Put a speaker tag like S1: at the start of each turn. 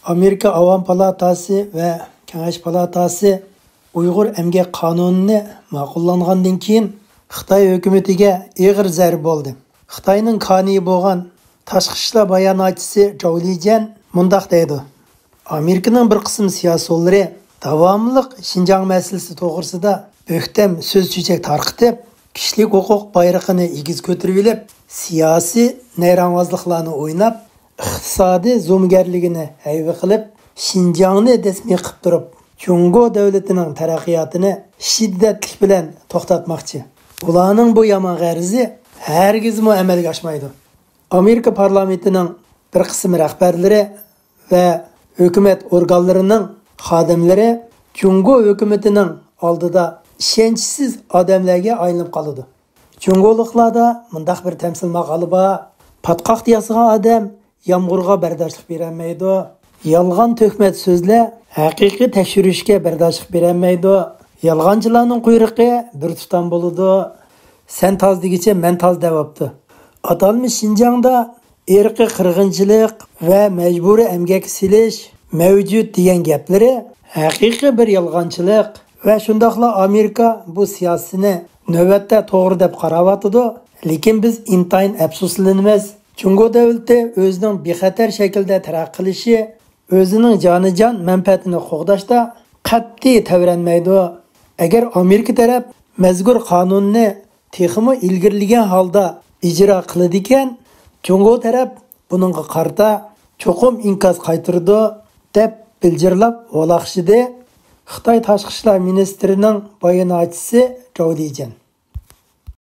S1: Amerika Avam Palatası ve Kengeş Palatası Uyghur Emgek Kanununu ma'qullangandan keyin Xitoy hukumatiga ig'ir zarb bo'ldi. Xitoyning qani bo'lgan tashqi ishlar bayonotchisi Zhou Lijian mundaq deydi. Amerikaning bir qism siyosatchilari davomli Xinjiang masalasi to'g'risida bo'xtam so'z cho'chak tarqitib, kishilik huquq bayrog'ini egiz ko'tarib olib, siyosiy nayranvozliklarni o'ynab, iqtisodiy zo'mgarligini hayva qilib, Xinjiangni dasmiy qilib turib, Jungo davlatining taraqqiyotini shiddatlik bilan to'xtatmoqchi. Ularning bu yomon g'arzi hargizmi amalga oshmaydi. Amerika parlamentining bir qism rahbarlari va hukumat organlarining xodimlari Jungo hukumatining oldida ishonchsiz odamlarga aylanib qoladi. Jungoliklarda mundaq bir tamsil maqoli bor. Patqoq yasagan odam yomg'irga bardoshlik berolmaydi. Yolg'on tuhmat so'zlar haqiqiy tekshirishga bardoshlik berolmaydi. Yolg'onchilarning quyruqi bir tutam bo'ladi. Sen toz degicha men toz deyapti. Atalmish Xinjiangda irqiy qirg'inchilik va majburiy emgak silish mavjud degan gaplari haqiqiy bir yolg'onchilik va shundoqla Amerika bu siyosatini navbatda to'g'ri deb qarayotdi. Lekin biz intayin afsuslanamiz. Jungo davlati o'zining bexatar shaklda taraqqiy qilishi, o'zining jonijon manfaatini qo'g'dashda qat'iy tavranmaydi. Agar Amerika taraf mazkur qonunni texmi ilgirlagan holda ijro qiladi ekan, Jungo taraf buningga qarta cho'qim inkos qaytirdi deb bildirlab olaqshidi Xitoy tashqi ishlar ministrining bayonotchisi Zhou Lijian.